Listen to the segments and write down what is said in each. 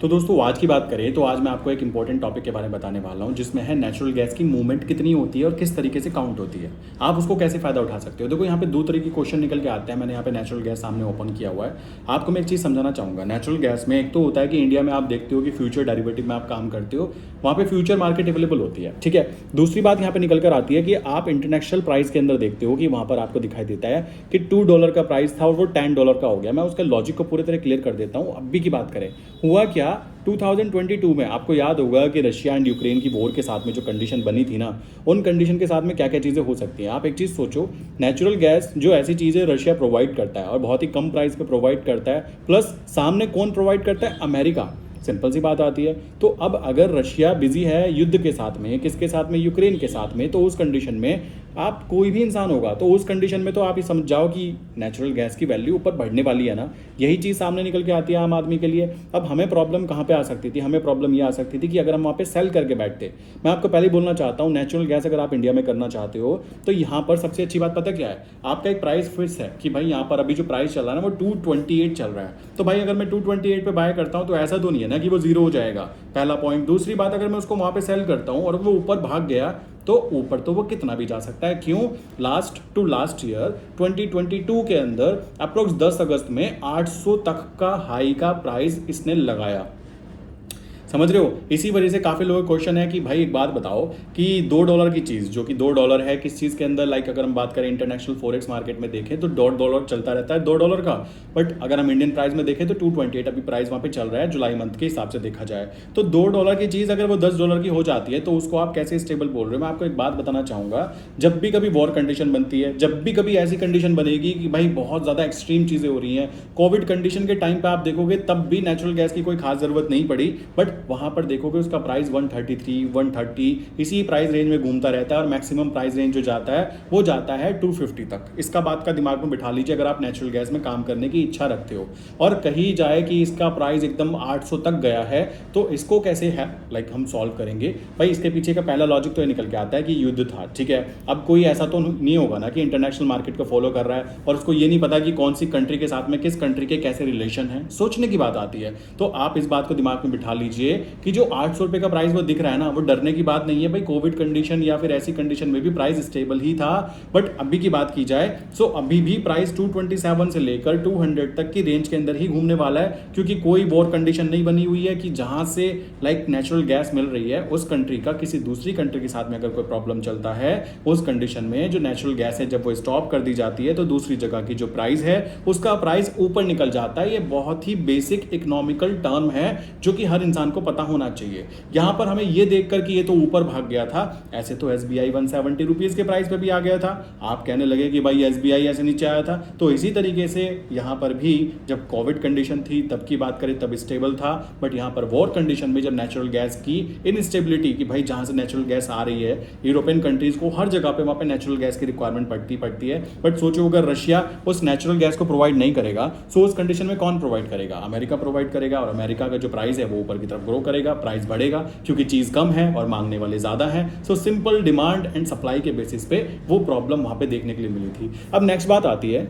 तो दोस्तों आज की बात करें तो आज मैं आपको एक इंपॉर्टेंट टॉपिक के बारे में बताने वाला हूँ जिसमें है नेचुरल गैस की मूवमेंट कितनी होती है और किस तरीके से काउंट होती है। आप उसको कैसे फ़ायदा उठा सकते हो। देखो यहाँ पे दो तरह के क्वेश्चन निकल के आते हैं। मैंने यहाँ पे नेचुरल गैस सामने ओपन किया हुआ है। आपको मैं एक चीज़ समझाना चाहूँगा। नेचुरल गैस में एक तो होता है कि इंडिया में आप देखते हो कि फ्यूचर डेरिवेटिव में आप काम करते हो, वहाँ पे फ्यूचर मार्केट अवेलेबल होती है, ठीक है। दूसरी बात यहाँ पे निकल कर आती है कि आप इंटरनेशनल प्राइस के अंदर देखते हो कि वहाँ पर आपको दिखाई देता है कि $2 का प्राइस था और वो $10 का हो गया। मैं उसका लॉजिक को पूरी तरह क्लियर कर देता हूँ। अभी की बात करें, हुआ क्या 2022 में आपको याद होगा कि रशिया एंड यूक्रेन की वॉर के साथ में जो कंडीशन बनी थी ना, उन कंडीशन के साथ में क्या क्या चीज़ें हो सकती हैं। आप एक चीज़ सोचो, नेचुरल गैस जो ऐसी चीज़ है रशिया प्रोवाइड करता है और बहुत ही कम प्राइस पे प्रोवाइड करता है, प्लस सामने कौन प्रोवाइड करता है? अमेरिका। सिंपल सी बात आती है। तो अब अगर रशिया बिजी है युद्ध के साथ में, किसके साथ में? यूक्रेन के साथ में, तो उस कंडीशन में आप कोई भी इंसान होगा तो उस कंडीशन में तो आप ही समझ जाओ कि नेचुरल गैस की वैल्यू ऊपर बढ़ने वाली है ना। यही चीज़ सामने निकल के आती है आम आदमी के लिए। अब हमें प्रॉब्लम कहाँ पे आ सकती थी? हमें प्रॉब्लम ये आ सकती थी कि अगर हम वहाँ पे सेल करके बैठते। मैं आपको पहले बोलना चाहता हूँ, नेचुरल गैस अगर आप इंडिया में करना चाहते हो तो यहाँ पर सबसे अच्छी बात पता क्या है? आपका एक प्राइस फिक्स है कि भाई यहाँ पर अभी जो प्राइस चल रहा है ना वो 228 चल रहा है। तो भाई अगर मैं 228 पे बाय करता हूँ तो ऐसा तो नहीं है ना कि वो जीरो हो जाएगा, पहला पॉइंट। दूसरी बात, अगर मैं उसको वहाँ पे सेल करता हूँ और वो ऊपर भाग गया तो ऊपर तो वो कितना भी जा सकता है। क्यों? लास्ट टू लास्ट ईयर 2022 के अंदर अप्रोक्स 10 अगस्त में 800 तक का हाई का प्राइस इसने लगाया। समझ रहे हो? इसी वजह से काफ़ी लोगों का क्वेश्चन है कि भाई एक बात बताओ कि $2 की चीज़ जो कि $2 है किस चीज़ के अंदर, लाइक अगर हम बात करें इंटरनेशनल फॉरेक्स मार्केट में देखें तो $1 चलता रहता है $2 का। बट अगर हम इंडियन प्राइस में देखें तो 228 अभी प्राइस वहाँ पे चल रहा है जुलाई मंथ के हिसाब से देखा जाए तो $2 की चीज़ अगर वो $10 की हो जाती है तो उसको आप कैसे स्टेबल बोल रहे हो? मैं आपको एक बात बताना चाहूँगा, जब भी कभी वॉर कंडीशन बनती है, जब भी कभी ऐसी कंडीशन बनेगी कि भाई बहुत ज़्यादा एक्सट्रीम चीज़ें हो रही हैं, कोविड कंडीशन के टाइम पर आप देखोगे तब भी नेचुरल गैस की कोई खास ज़रूरत नहीं पड़ी, बट वहाँ पर देखोगे उसका प्राइस 133 130 इसी प्राइस रेंज में घूमता रहता है और मैक्सिमम प्राइस रेंज जो जाता है वो जाता है 250 तक। इसका बात का दिमाग में बिठा लीजिए अगर आप नेचुरल गैस में काम करने की इच्छा रखते हो। और कही जाए कि इसका प्राइस एकदम 800 तक गया है तो इसको कैसे है लाइक हम सॉल्व करेंगे? भाई इसके पीछे का पहला लॉजिक तो ये निकल के आता है कि युद्ध था, ठीक है। अब कोई ऐसा तो नहीं होगा ना कि इंटरनेशनल मार्केट को फॉलो कर रहा है और उसको ये नहीं पता कि कौन सी कंट्री के साथ में किस कंट्री के कैसे रिलेशन है। सोचने की बात आती है। तो आप इस बात को दिमाग में बिठा लीजिए कि जो 800 रुपए का प्राइस वो दिख रहा है ना, वो डरने की बात नहीं है भाई। कोविड कंडीशन या फिर ऐसी कंडीशन में भी प्राइस स्टेबल ही था। बट अभी की बात की जाए सो अभी भी प्राइस 227 से लेकर 200 तक की रेंज के अंदर ही घूमने वाला है, क्योंकि कोई वॉर कंडीशन नहीं बनी हुई है कि जहां से लाइक नेचुरल गैस मिल रही है उस कंट्री का किसी दूसरी कंट्री के साथ में अगर कोई प्रॉब्लम चलता है, उस कंडीशन में जो नेचुरल गैस है जब वो स्टॉप कर दी जाती है तो दूसरी जगह की जो प्राइस है उसका प्राइस ऊपर निकल जाता है। ये बहुत ही बेसिक इकोनॉमिकल टर्म है जो कि हर इंसान को पता होना चाहिए। यहां पर हमें यह देखकर कि ये तो ऊपर भाग गया था, ऐसे तो SBI 170 रुपीज के प्राइस पे भी आ गया था। आप कहने लगे कि भाई SBI ऐसे नीचे आया था, तो इसी तरीके से यहां पर भी जब कोविड कंडीशन थी तब की बात करें तब स्टेबल था। बट यहां पर वॉर कंडीशन में जब नेचुरल गैस की इनस्टेबिलिटी कि भाई जहां से नेचुरल गैस आ रही है, यूरोपियन कंट्रीज को हर जगह पे वहां पे नेचुरल गैस की रिक्वायरमेंट पड़ती है। बट सोचो अगर रशिया उस नेचुरल गैस को प्रोवाइड नहीं करेगा सो उस कंडीशन में कौन प्रोवाइड करेगा? अमेरिका प्रोवाइड करेगा और अमेरिका का जो प्राइस है वो ऊपर की तरफ ग्रो करेगा, प्राइस बढ़ेगा क्योंकि चीज कम है और मांगने वाले ज्यादा हैं। So simple demand and supply के बेसिस पे वो प्रॉब्लम वहां पे देखने के लिए मिली थी। अब नेक्स्ट बात आती है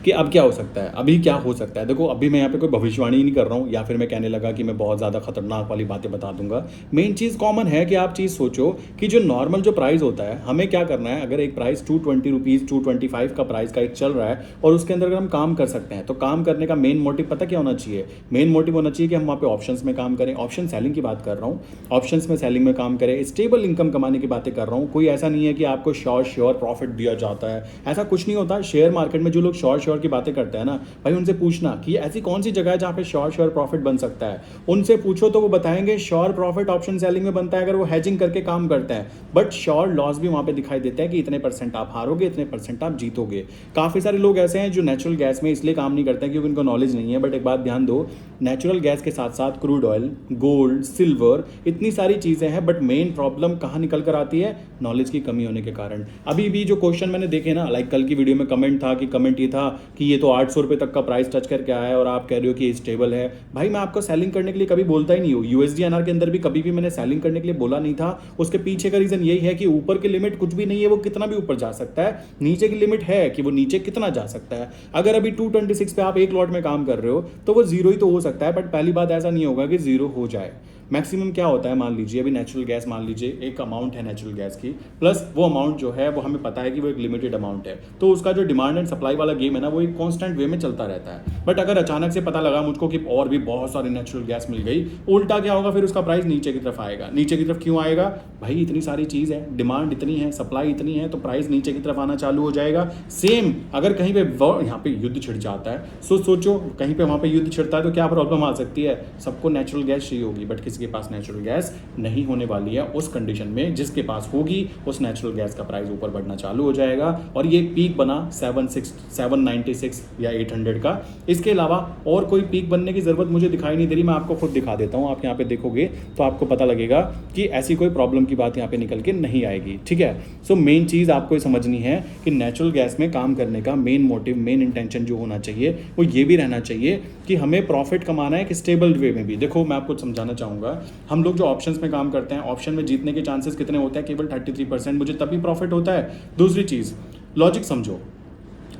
कि अब क्या हो सकता है, अभी क्या हो सकता है। देखो अभी मैं यहाँ पे कोई भविष्यवाणी नहीं कर रहा हूँ या फिर मैं कहने लगा कि मैं बहुत ज़्यादा खतरनाक वाली बातें बता दूंगा। मेन चीज़ कॉमन है कि आप चीज़ सोचो कि जो नॉर्मल जो प्राइस होता है हमें क्या करना है। अगर एक प्राइस 220 रुपीज़ 225 का प्राइस का एक चल रहा है और उसके अंदर अगर हम काम कर सकते हैं तो काम करने का मेन मोटिव पता क्या होना चाहिए? मेन मोटिव होना चाहिए कि हम वहाँ पे ऑप्शंस में काम करें। ऑप्शन सेलिंग की बात कर रहा हूँ, ऑप्शंस में सेलिंग में काम करें, स्टेबल इनकम कमाने की बातें कर रहा हूँ। कोई ऐसा नहीं है कि आपको श्योर प्रॉफिट दिया जाता है, ऐसा कुछ नहीं होता। शेयर मार्केट में जो लोग श्योर की बातें करते हैं ना भाई, उनसे पूछना कि ऐसी कौन सी जगह है जहां पे श्योर प्रॉफिट बन सकता है। उनसे पूछो तो वो बताएंगे श्योर प्रॉफिट ऑप्शन सेलिंग में बनता है अगर वो हेजिंग करके काम करते हैं। बट श्योर लॉस भी वहां पे दिखाई देता है कि इतने % आप हारोगे, इतने % आप जीतोगे। काफी सारे लोग ऐसे हैं जो नेचुरल गैस में इसलिए काम नहीं करते हैं क्योंकि उनको नॉलेज नहीं है। बट एक बात ध्यान दो, नेचुरल गैस के साथ साथ क्रूड ऑयल, गोल्ड, सिल्वर, इतनी सारी चीजें हैं। बट मेन प्रॉब्लम कहां निकल कर आती है? नॉलेज की कमी होने के कारण। अभी भी जो क्वेश्चन मैंने देखे ना, लाइक कल की वीडियो में कमेंट था कि कमेंट ये था कि ये तो 800 रुपये तक का प्राइस टच करके आया है और आप कह रहे हो कि स्टेबल है। भाई मैं आपको सेलिंग करने के लिए कभी बोलता ही नहीं हूँ, USD/INR के अंदर भी कभी भी मैंने सेलिंग करने के लिए बोला नहीं था। उसके पीछे का रीजन यही है कि ऊपर की लिमिट कुछ भी नहीं है, वो कितना भी ऊपर जा सकता है, नीचे की लिमिट है कि वो नीचे कितना जा सकता है। अगर अभी 226 पे आप एक लॉट में काम कर रहे हो तो वो जीरो ही तो हो सकता है, बट पहली बात ऐसा नहीं होगा कि जीरो हो जाए। मैक्सिमम क्या होता है, मान लीजिए अभी नेचुरल गैस, मान लीजिए एक अमाउंट है नेचुरल गैस की, प्लस वो अमाउंट जो है वो हमें पता है कि वो एक लिमिटेड अमाउंट है, तो उसका जो डिमांड एंड सप्लाई वाला गेम है ना, वो एक कांस्टेंट वे में चलता रहता है। बट अगर अचानक से पता लगा मुझको कि और भी बहुत सारी नेचुरल गैस मिल गई, उल्टा क्या होगा, फिर उसका प्राइस नीचे की तरफ आएगा। नीचे की तरफ क्यों आएगा भाई, इतनी सारी चीज़ है, डिमांड इतनी है, सप्लाई इतनी है, तो प्राइस नीचे की तरफ आना चालू हो जाएगा। सेम अगर कहीं पे यहाँ पे युद्ध छिड़ जाता है, सोचो कहीं पे वहाँ पे युद्ध छिड़ता है तो क्या प्रॉब्लम आ सकती है, सबको नेचुरल गैस चाहिए होगी, बट किसी के पास नेचुरल गैस नहीं होने वाली है। उस कंडीशन में जिसके पास होगी उस नेचुरल गैस का प्राइस ऊपर बढ़ना चालू हो जाएगा और ये पीक बना 796 या 800 का। इसके अलावा और कोई पीक बनने की जरूरत मुझे दिखाई नहीं दे रही। मैं आपको खुद दिखा देता हूं, आप यहाँ पे देखोगे तो आपको पता लगेगा कि ऐसी कोई प्रॉब्लम की बात यहाँ पे निकल के नहीं आएगी। ठीक है, सो मेन चीज आपको समझनी है कि नेचुरल गैस में काम करने का मेन मोटिव, मेन इंटेंशन जो होना चाहिए वो ये भी रहना चाहिए कि हमें प्रॉफिट कमाना है कि स्टेबल वे में भी। देखो मैं आपको समझाना चाहूंगा, हम लोग जो ऑप्शंस में काम करते हैं, ऑप्शन में जीतने के चांसेस कितने होते हैं, केवल 33%, मुझे तभी प्रॉफिट होता है। दूसरी चीज़, लॉजिक समझो।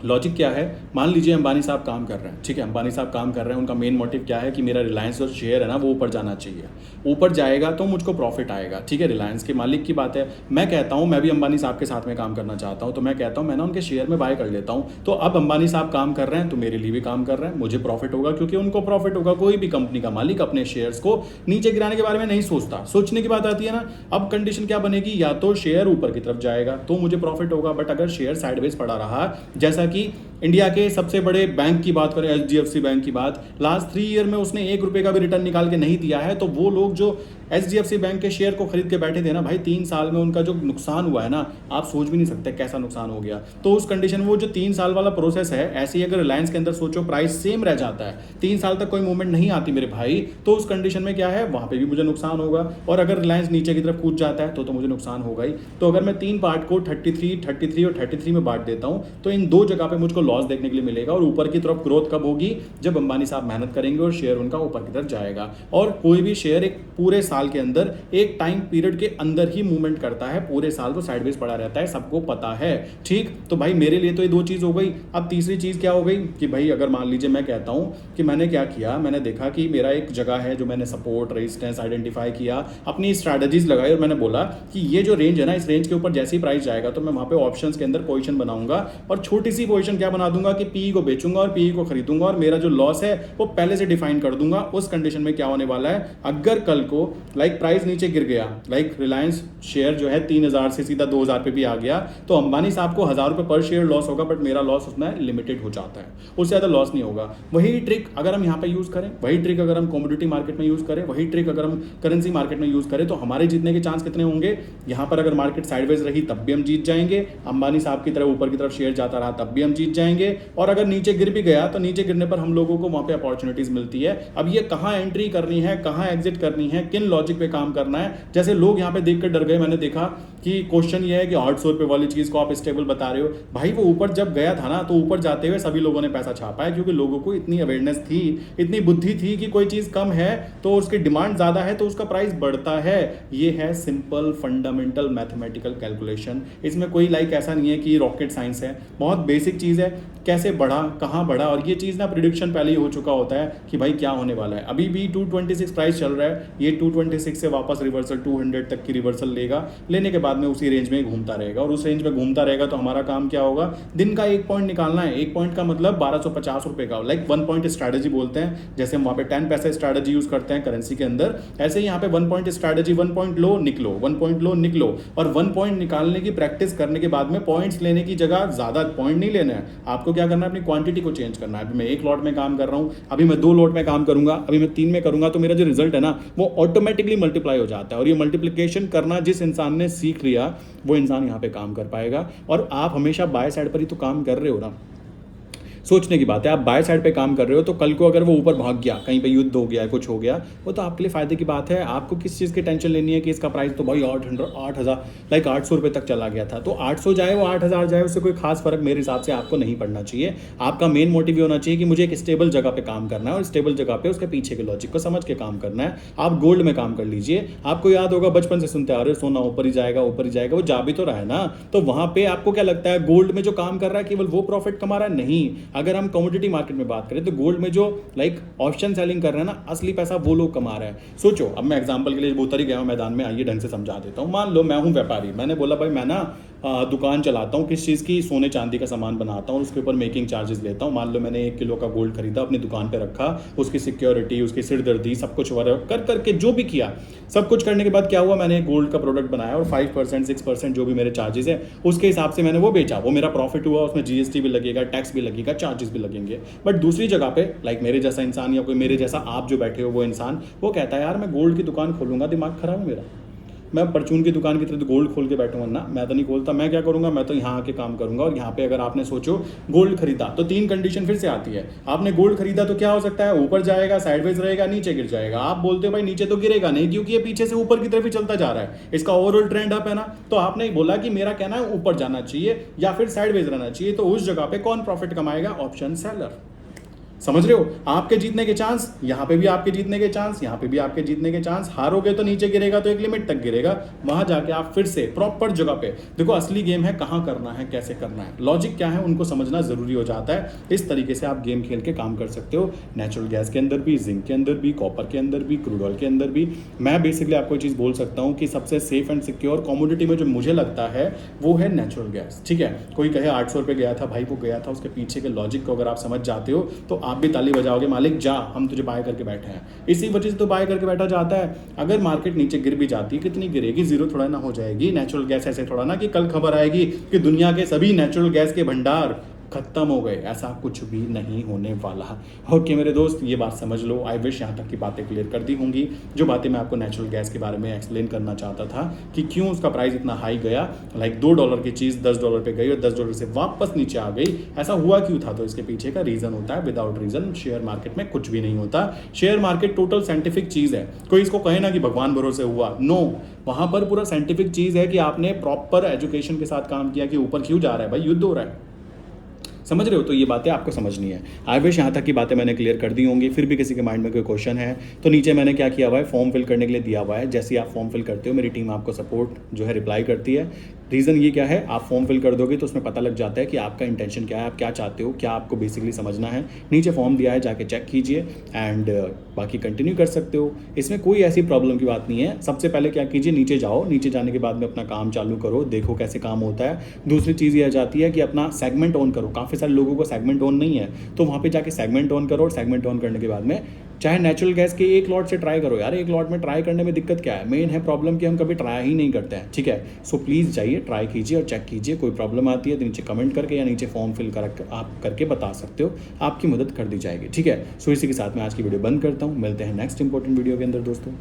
लॉजिक क्या है, मान लीजिए अंबानी साहब काम कर रहे हैं, ठीक है, अंबानी साहब काम कर रहे हैं, उनका मेन मोटिव क्या है कि मेरा रिलायंस जो शेयर है ना वो ऊपर जाना चाहिए, ऊपर जाएगा तो मुझको प्रॉफिट आएगा। ठीक है, रिलायंस के मालिक की बात है। मैं कहता हूँ मैं भी अंबानी साहब के साथ में काम करना चाहता हूँ, तो मैं कहता हूँ मैं ना उनके शेयर में बाय कर लेता हूँ। तो अब अंबानी साहब काम कर रहे हैं तो मेरे लिए भी काम कर रहे हैं, मुझे प्रॉफिट होगा क्योंकि उनको प्रॉफिट होगा। कोई भी कंपनी का मालिक अपने शेयर्स को नीचे गिराने के बारे में नहीं सोचता। सोचने की बात आती है ना, अब कंडीशन क्या बनेगी, या तो शेयर ऊपर की तरफ जाएगा तो मुझे प्रॉफिट होगा, बट अगर शेयर साइडवेज पड़ा रहा, जैसा कि इंडिया के सबसे बड़े बैंक की बात करें, HDFC बैंक की बात, लास्ट 3 ईयर में उसने 1 रुपए का भी रिटर्न निकाल के नहीं दिया है, तो वो लोग जो HDFC बैंक के शेयर को खरीद के बैठे थे ना भाई, 3 साल में उनका जो नुकसान हुआ है ना, आप सोच भी नहीं सकते कैसा नुकसान हो गया। तो उस कंडीशन में वो जो 3 साल वाला प्रोसेस है, ऐसे ही अगर रिलायंस के अंदर सोचो प्राइस सेम रह जाता है, 3 साल तक कोई मूवमेंट नहीं आती मेरे भाई, तो उस कंडीशन में क्या है, वहां पे भी मुझे नुकसान होगा। और अगर रिलायंस नीचे की तरफ कूद जाता है तो मुझे नुकसान होगा ही। तो अगर मैं 3 पार्ट को 33 और 33 में बांट देता हूं, तो इन 2 जगह पे मुझको लॉस देखने के लिए मिलेगा। और ऊपर की तरफ ग्रोथ कब होगी, जब अंबानी साहब मेहनत करेंगे और शेयर उनका ऊपर की तरफ जाएगा। और कोई भी शेयर एक पूरे साल के अंदर, एक टाइम पीरियड के अंदर ही मूवमेंट करता है, पूरे साल वो साइडवेज पड़ा रहता है, सबको पता है। ठीक, तो भाई मेरे लिए तो ये 2 चीज हो गई। अब तीसरी चीज क्या हो गई कि भाई अगर मान लीजिए मैं कहता हूं कि मैंने क्या किया, मैंने देखा कि मेरा एक जगह है जो मैंने सपोर्ट रेजिस्टेंस आइडेंटिफाई किया, अपनी स्ट्रैटेजीज लगाई और मैंने बोला कि ये जो रेंज है ना, इस रेंज के ऊपर जैसे ही प्राइस जाएगा तो मैं वहां पे ऑप्शंस के अंदर पोजीशन बनाऊंगा और छोटी सी पोजीशन क्या बना दूंगा कि पीई को बेचूंगा और पीई को खरीदूंगा और मेरा जो लॉस है वो पहले से डिफाइन कर दूंगा। उस कंडीशन में क्या होने वाला है, अगर कल को प्राइस नीचे गिर गया, रिलायंस शेयर जो है 3000 से सीधा 2000 पे भी आ गया, तो अंबानी साहब को 1000 रुपए पर शेयर लॉस होगा, बट मेरा लॉस उसमें लिमिटेड हो जाता है, उससे ज्यादा लॉस नहीं होगा। वही ट्रिक अगर हम यहाँ पे यूज करें, वही ट्रिक अगर हम कमोडिटी मार्केट में यूज करें, वही ट्रिक अगर हम करेंसी मार्केट में यूज करें, तो हमारे जीतने के चांस कितने होंगे। यहाँ पर अगर मार्केट साइडवेज रही तब भी हम जीत जाएंगे, अंबानी साहब की तरफ ऊपर की तरफ शेयर जाता रहा तब भी हम जीत जाएंगे, और अगर नीचे गिर भी गया तो नीचे गिरने पर हम लोगों को वहां पे अपॉर्चुनिटीज मिलती है। अब ये कहां एंट्री करनी है, कहां एग्जिट करनी है, किन लॉजिक पे काम करना है। जैसे लोग यहाँ पे देख कर डर गए, मैंने देखा कि क्वेश्चन ये है कि 800 रुपए वाली चीज को आप स्टेबल बता रहे हो। भाई वो ऊपर जब गया था ना, तो ऊपर जाते हुए सभी लोगों ने पैसा छापा है, क्योंकि लोगों को इतनी अवेयरनेस थी, इतनी बुद्धि थी कि कोई चीज कम है तो उसकी डिमांड ज्यादा है तो उसका प्राइस बढ़ता है। ये है सिंपल फंडामेंटल मैथमेटिकल कैलकुलेशन। इसमें कोई ऐसा नहीं है कि रॉकेट साइंस है, बहुत बेसिक चीज है, कैसे बढ़ा, कहां बढ़ा, और ये चीज ना प्रिडिक्शन पहले ही हो चुका होता है कि भाई क्या होने वाला है। अभी भी 226 प्राइस चल रहा है, ये 226 से वापस रिवर्सल 200 तक की रिवर्सल लेगा, लेने के बाद में उसी रेंज में घूमता रहेगा, और उस रेंज में घूमता रहेगा तो हमारा काम क्या होगा, दिन का 1 पॉइंट निकालना है। 1 पॉइंट का मतलब 1250 रुपए का, 1 पॉइंट स्ट्रैटेजी बोलते हैं। जैसे हम वहां पे 10 पैसे स्ट्रैटेजी यूज करते हैं करेंसी के अंदर, ऐसे ही यहाँ पे 1 पॉइंट स्ट्रैटेजी, 1 पॉइंट लो निकलो, 1 पॉइंट लो निकलो, और 1 पॉइंट निकालने की प्रैक्टिस करने के बाद में पॉइंट्स लेने की जगह ज्यादा पॉइंट नहीं लेना है, आपको क्या करना है, अपनी क्वांटिटी को चेंज करना है। अभी मैं 1 लॉट में काम कर रहा हूं, अभी मैं 2 लॉट में काम करूंगा, अभी मैं 3 में करूंगा, तो मेरा जो रिजल्ट है ना वो ऑटोमेटिकली मल्टीप्लाई हो जाता है। और ये मल्टीप्लिकेशन करना जिस इंसान ने सीख लिया वो इंसान यहाँ पे काम कर पाएगा। और आप हमेशा बाय साइड पर ही तो काम कर रहे हो ना, सोचने की बात है। आप बाय साइड पे काम कर रहे हो तो कल को अगर वो ऊपर भाग गया, कहीं पे युद्ध हो गया, कुछ हो गया, वो तो आपके लिए फायदे की बात है। आपको किस चीज़ की टेंशन लेनी है कि इसका प्राइस तो भाई 8,000 लाइक 800 रुपये तक चला गया था, तो 800 जाए वो 8,000 जाए, उससे कोई खास फर्क मेरे हिसाब से आपको नहीं पड़ना चाहिए। आपका मेन मोटिव ये होना चाहिए कि मुझे एक स्टेबल जगह पे काम करना है और स्टेबल जगह पे उसके पीछे के लॉजिक को समझ के काम करना है। आप गोल्ड में काम कर लीजिए। आपको याद होगा बचपन से सुनते आ रहे हो सोना ऊपर ही जाएगा, ऊपर ही जाएगा, वो जा भी तो रहा है ना। तो वहां पे आपको क्या लगता है गोल्ड में जो काम कर रहा है केवल वो प्रॉफिट कमा रहा है? नहीं। अगर हम कमोडिटी मार्केट में बात करें तो गोल्ड में जो लाइक ऑप्शन सेलिंग कर रहे हैं ना, असली पैसा वो लोग कमा रहे हैं। सोचो, अब मैं एग्जांपल के लिए उतर ही गया हूं मैदान में, आइए ढंग से समझा देता हूं। मान लो मैं हूं व्यापारी, मैंने बोला भाई मैं ना दुकान चलाता हूँ किस चीज़ की, सोने चांदी का सामान बनाता हूँ, उसके ऊपर मेकिंग चार्जेस लेता हूँ। मान लो मैंने 1 किलो का गोल्ड खरीदा, अपनी दुकान पे रखा, उसकी सिक्योरिटी, उसकी सिरदर्दी, सब कुछ वर्क कर करके जो भी किया, सब कुछ करने के बाद क्या हुआ, मैंने गोल्ड का प्रोडक्ट बनाया और 5% 6% जो भी मेरे चार्जेस है उसके हिसाब से मैंने वो बेचा, वो मेरा प्रॉफिट हुआ। उसमें जीएसटी भी लगेगा, टैक्स भी लगेगा, चार्जेस भी लगेंगे। बट दूसरी जगह पे लाइक मेरे जैसा इंसान या कोई मेरे जैसा आप जो बैठे हो वो इंसान, वो कहता है यार मैं गोल्ड की दुकान खोलूंगा, दिमाग खराब है मेरा, मैं परचून की दुकान की तरह तो गोल्ड खोल के बैठूंगा ना, मैं तो नहीं खोलता। मैं क्या करूंगा, मैं तो यहाँ आके काम करूंगा। और यहाँ पे अगर आपने सोचो गोल्ड खरीदा तो 3 कंडीशन फिर से आती है। आपने गोल्ड खरीदा तो क्या हो सकता है, ऊपर जाएगा, साइडवेज रहेगा, नीचे गिर जाएगा। आप बोलते हो भाई नीचे तो गिरेगा नहीं क्योंकि ये पीछे से ऊपर की तरफ ही चलता जा रहा है, इसका ओवरऑल ट्रेंड अप है ना। तो आपने बोला कि मेरा कहना है ऊपर जाना चाहिए या फिर साइडवेज रहना चाहिए, तो उस जगह पे कौन प्रॉफिट कमाएगा? Option seller. समझ रहे हो? आपके जीतने के चांस, यहां पे भी आपके जीतने के चांस, यहां पे भी आपके जीतने के चांस। हारोगे तो नीचे गिरेगा, तो एक लिमिट तक गिरेगा, वहां जाके आप फिर से प्रॉपर जगह पे देखो। असली गेम है कहां करना है, कैसे करना है, लॉजिक क्या है, उनको समझना जरूरी हो जाता है। इस तरीके से आप गेम खेल के काम कर सकते हो, नेचुरल गैस के अंदर भी, जिंक के अंदर भी, कॉपर के अंदर भी, क्रूड ऑयल के अंदर भी। मैं बेसिकली आपको चीज बोल सकता हूं कि सबसे सेफ एंड सिक्योर कमोडिटी में जो मुझे लगता है वो है नेचुरल गैस। ठीक है, कोई कहे 800 रुपये गया था, भाई वो गया था, उसके पीछे के लॉजिक को अगर आप समझ जाते हो तो आप भी ताली बजाओगे, मालिक जा, हम तुझे बाय करके बैठे हैं। इसी वजह से तो बाय करके बैठा जाता है। अगर मार्केट नीचे गिर भी जाती है, कितनी गिरेगी, जीरो थोड़ा ना हो जाएगी। नेचुरल गैस ऐसे थोड़ा ना कि कल खबर आएगी कि दुनिया के सभी नेचुरल गैस के भंडार खत्म हो गए, ऐसा कुछ भी नहीं होने वाला। ओके मेरे दोस्त, ये बात समझ लो। आई विश यहाँ तक की बातें क्लियर कर दी होंगी, जो बातें मैं आपको नेचुरल गैस के बारे में एक्सप्लेन करना चाहता था कि क्यों उसका प्राइस इतना हाई गया। लाइक $2 की चीज़ $10 पे गई और $10 से वापस नीचे आ गई। ऐसा हुआ क्यों था? तो इसके पीछे का रीज़न होता है, विदाउट रीज़न शेयर मार्केट में कुछ भी नहीं होता। शेयर मार्केट टोटल साइंटिफिक चीज़ है। कोई इसको कहे ना कि भगवान भरोसे हुआ, नो, वहाँ पर पूरा साइंटिफिक चीज़ है कि आपने प्रॉपर एजुकेशन के साथ काम किया कि ऊपर क्यों जा रहा है भाई, युद्ध हो रहा है। समझ रहे हो? तो ये बातें आपको समझनी है। आई विश यहाँ तक की बातें मैंने क्लियर कर दी होंगी। फिर भी किसी के माइंड में कोई क्वेश्चन है तो नीचे मैंने क्या किया हुआ है, फॉर्म फिल करने के लिए दिया हुआ है। जैसे ही आप फॉर्म फिल करते हो मेरी टीम आपको सपोर्ट जो है रिप्लाई करती है। रीज़न ये क्या है, आप फॉर्म फिल कर दोगे तो उसमें पता लग जाता है कि आपका इंटेंशन क्या है, आप क्या चाहते हो, क्या आपको बेसिकली समझना है। नीचे फॉर्म दिया है, जाके चेक कीजिए एंड बाकी कंटिन्यू कर सकते हो। इसमें कोई ऐसी प्रॉब्लम की बात नहीं है। सबसे पहले क्या कीजिए, नीचे जाओ, नीचे जाने के बाद में अपना काम चालू करो, देखो कैसे काम होता है। दूसरी चीज़ ये आ जाती है कि अपना सेगमेंट ऑन करो। काफ़ी सारे लोगों को सेगमेंट ऑन नहीं है, तो वहाँ पे जाके सेगमेंट ऑन करो और सेगमेंट ऑन करने के बाद में चाहे नेचुरल गैस के एक लॉट से ट्राई करो। यार एक लॉट में ट्राई करने में दिक्कत क्या है? मेन है प्रॉब्लम कि हम कभी ट्राई ही नहीं करते हैं। ठीक है, सो प्लीज़ जाइए, ट्राई कीजिए और चेक कीजिए। कोई प्रॉब्लम आती है तो नीचे कमेंट करके या नीचे फॉर्म फिल कर आप करके बता सकते हो, आपकी मदद कर दी जाएगी। ठीक है, सो इसी के साथ मैं आज की वीडियो बंद करता हूँ। मिलते हैं नेक्स्ट इंपॉर्टेंट वीडियो के अंदर दोस्तों।